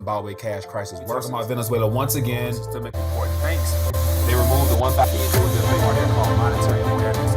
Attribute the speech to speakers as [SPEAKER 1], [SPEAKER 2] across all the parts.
[SPEAKER 1] Zimbabwe cash crisis worse. Talking about Venezuela once again. Systemic important thanks. They removed the 1,000 called monetary awareness.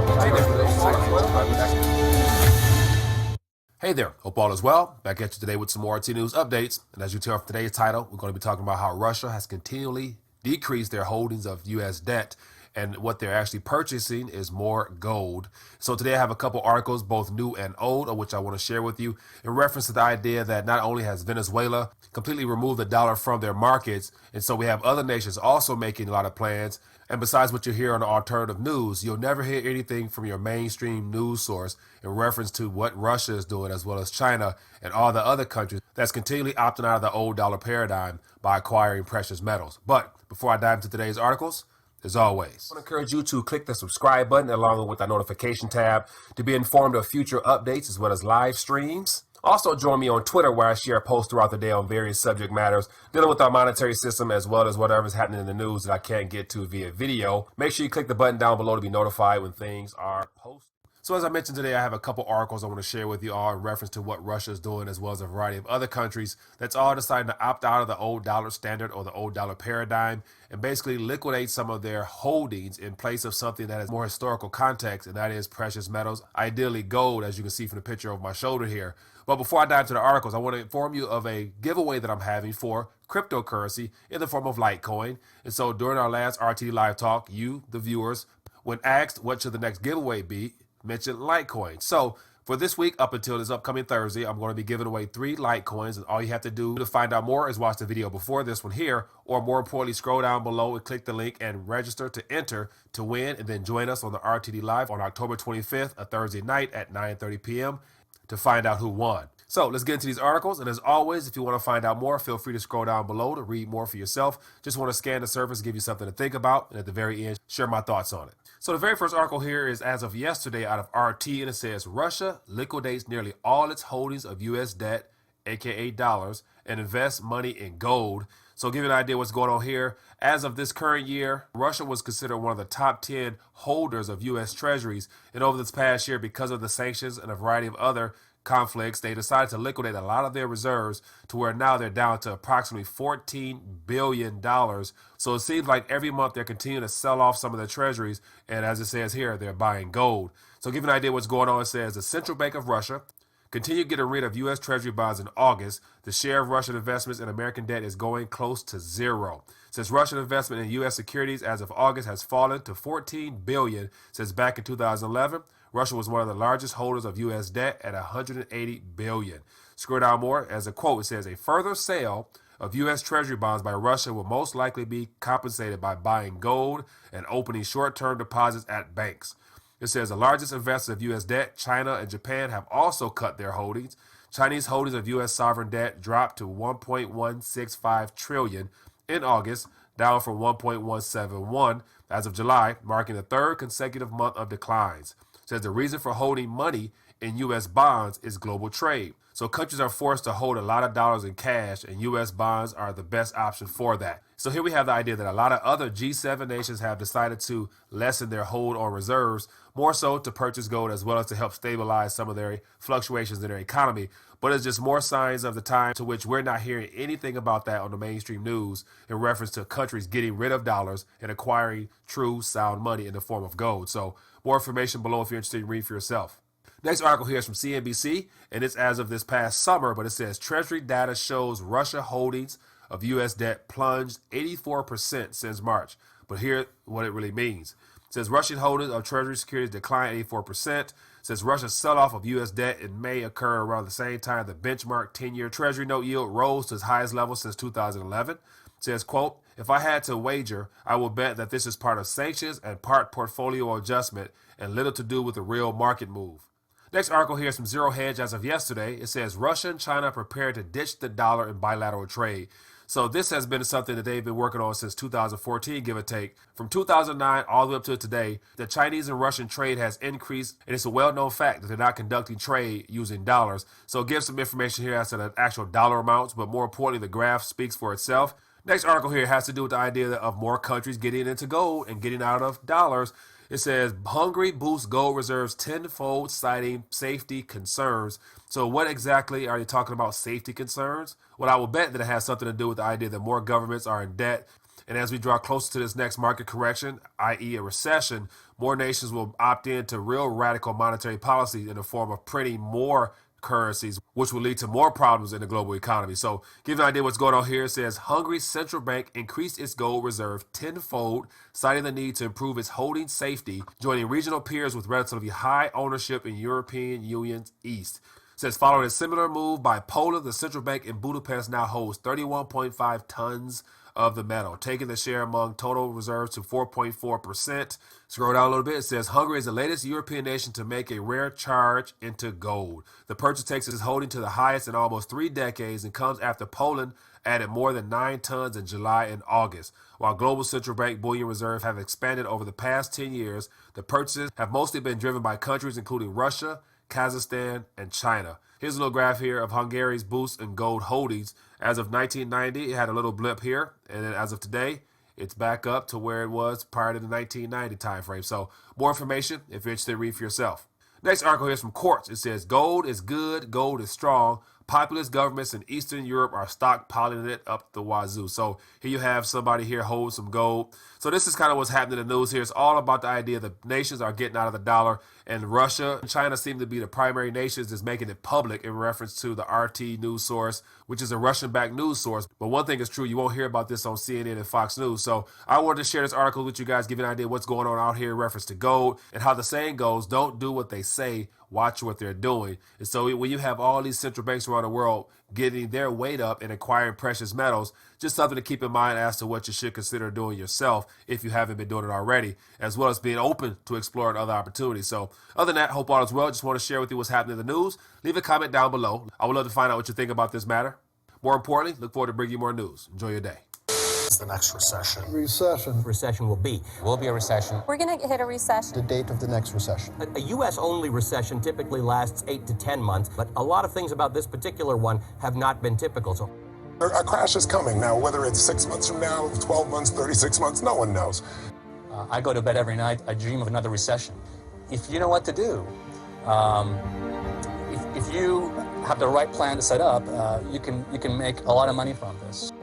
[SPEAKER 1] Hey there, hope all is well. Back at you today with some more RT News updates. And as you tell from today's title, we're going to be talking about how Russia has continually decreased their holdings of U.S. debt, and what they're actually purchasing is more gold. So today I have a couple articles, both new and old, of which I want to share with you in reference to the idea that not only has Venezuela completely removed the dollar from their markets, and so we have other nations also making a lot of plans. And besides what you hear on the alternative news, you'll never hear anything from your mainstream news source in reference to what Russia is doing, as well as China and all the other countries that's continually opting out of the old dollar paradigm by acquiring precious metals. But before I dive into today's articles, as always, I want to encourage you to click the subscribe button along with the notification tab to be informed of future updates as well as live streams. Also join me on Twitter, where I share posts throughout the day on various subject matters dealing with our monetary system, as well as whatever's happening in the news that I can't get to via video. Make sure you click the button down below to be notified when things are posted. So as I mentioned today, I have a couple articles I want to share with you all in reference to what Russia is doing, as well as a variety of other countries that's all deciding to opt out of the old dollar standard or the old dollar paradigm and basically liquidate some of their holdings in place of something that has more historical context, and that is precious metals, ideally gold, as you can see from the picture over my shoulder here. But before I dive into the articles, I want to inform you of a giveaway that I'm having for cryptocurrency in the form of Litecoin. And so during our last RTD Live talk, you, the viewers, when asked what should the next giveaway be, mentioned Litecoin. So for this week up until this upcoming Thursday, I'm going to be giving away 3 Litecoins, and all you have to do to find out more is watch the video before this one here, or more importantly, scroll down below and click the link and register to enter to win, and then join us on the RTD Live on October 25th, a Thursday night at 9:30 p.m. to find out who won. So let's get into these articles, and as always, if you want to find out more, feel free to scroll down below to read more for yourself. Just want to scan the surface, give you something to think about, and at the very end, share my thoughts on it. So the very first article here is as of yesterday out of RT, and it says Russia liquidates nearly all its holdings of U.S. debt, aka dollars, and invests money in gold. So give you an idea what's going on here. As of this current year, Russia was considered one of the top 10 holders of U.S. treasuries. And over this past year, because of the sanctions and a variety of other conflicts, they decided to liquidate a lot of their reserves to where now they're down to approximately $14 billion. So it seems like every month they're continuing to sell off some of their treasuries. And as it says here, they're buying gold. So give you an idea what's going on. It says the Central Bank of Russia continued getting rid of U.S. Treasury bonds in August. The share of Russian investments in American debt is going close to zero. Since Russian investment in U.S. securities as of August has fallen to $14 billion since back in 2011, Russia was one of the largest holders of U.S. debt at $180 billion. Scroll down more. As a quote, it says, a further sale of U.S. Treasury bonds by Russia will most likely be compensated by buying gold and opening short-term deposits at banks. It says the largest investors of U.S. debt, China and Japan, have also cut their holdings. Chinese holdings of U.S. sovereign debt dropped to $1.165 trillion in August, down from $1.171 as of July, marking the third consecutive month of declines. It says the reason for holding money in U.S. bonds is global trade. So countries are forced to hold a lot of dollars in cash, and U.S. bonds are the best option for that. So here we have the idea that a lot of other G7 nations have decided to lessen their hold on reserves, more so to purchase gold as well as to help stabilize some of their fluctuations in their economy. But it's just more signs of the time to which we're not hearing anything about that on the mainstream news in reference to countries getting rid of dollars and acquiring true sound money in the form of gold. So more information below if you're interested in reading for yourself. Next article here is from CNBC, and it's as of this past summer, but it says Treasury data shows Russia holdings of U.S. debt plunged 84% since March. But here, what it really means. It says Russian holdings of Treasury securities declined 84%. It says Russia's sell-off of U.S. debt in May occurred around the same time the benchmark 10-year Treasury note yield rose to its highest level since 2011. It says, quote, if I had to wager, I will bet that this is part of sanctions and part portfolio adjustment and little to do with the real market move. Next article here is from Zero Hedge as of yesterday. It says Russia and China prepare to ditch the dollar in bilateral trade. So this has been something that they've been working on since 2014, give or take. From 2009 all the way up to today, the Chinese and Russian trade has increased, and it's a well-known fact that they're not conducting trade using dollars. So it gives some information here as to the actual dollar amounts, but more importantly, the graph speaks for itself. Next article here has to do with the idea of more countries getting into gold and getting out of dollars. It says Hungary boosts gold reserves tenfold, citing safety concerns. So what exactly are you talking about, safety concerns? Well, I will bet that it has something to do with the idea that more governments are in debt. And as we draw closer to this next market correction, i.e. a recession, more nations will opt into real radical monetary policy in the form of printing more currencies, which will lead to more problems in the global economy. So, give you an idea what's going on here. It says Hungary's central bank increased its gold reserve tenfold, citing the need to improve its holding safety, joining regional peers with relatively high ownership in European Union's East. It says following a similar move by Poland, the central bank in Budapest now holds 31.5 tons of the metal, taking the share among total reserves to 4.4%. Scroll down a little bit. It says Hungary is the latest European nation to make a rare charge into gold. The purchase takes its holding to the highest in almost 3 decades and comes after Poland added more than 9 tons in July and August. While global central bank bullion reserves have expanded over the past 10 years, the purchases have mostly been driven by countries including Russia, Kazakhstan, and China. Here's a little graph here of Hungary's boost in gold holdings. As of 1990, it had a little blip here, and then as of today, it's back up to where it was prior to the 1990 timeframe. So more information if you're interested, read for yourself. Next article here is from Quartz. It says gold is good, gold is strong. Populist governments in Eastern Europe are stockpiling it up the wazoo. So here you have somebody here hold some gold. So this is kind of what's happening in the news here. It's all about the idea that nations are getting out of the dollar, and Russia and China seem to be the primary nations that's making it public in reference to the RT news source, which is a Russian-backed news source. But one thing is true, you won't hear about this on CNN and Fox News. So I wanted to share this article with you guys, give you an idea what's going on out here in reference to gold and how the saying goes, don't do what they say, watch what they're doing. And so when you have all these central banks around the world getting their weight up and acquiring precious metals, just something to keep in mind as to what you should consider doing yourself if you haven't been doing it already, as well as being open to exploring other opportunities. So other than that, hope all is well. Just want to share with you what's happening in the news. Leave a comment down below. I would love to find out what you think about this matter. More importantly, look forward to bringing you more news. Enjoy your day.
[SPEAKER 2] The next recession.
[SPEAKER 3] Recession will be a recession.
[SPEAKER 4] We're going to hit a recession.
[SPEAKER 2] The date of the next recession.
[SPEAKER 3] A U.S.-only recession typically lasts 8 to 10 months, but a lot of things about this particular one have not been typical. So
[SPEAKER 5] a crash is coming now, whether it's 6 months from now, 12 months, 36 months, no one knows.
[SPEAKER 6] I go to bed every night, I dream of another recession. If you know what to do, if you have the right plan to set up, you can make a lot of money from this.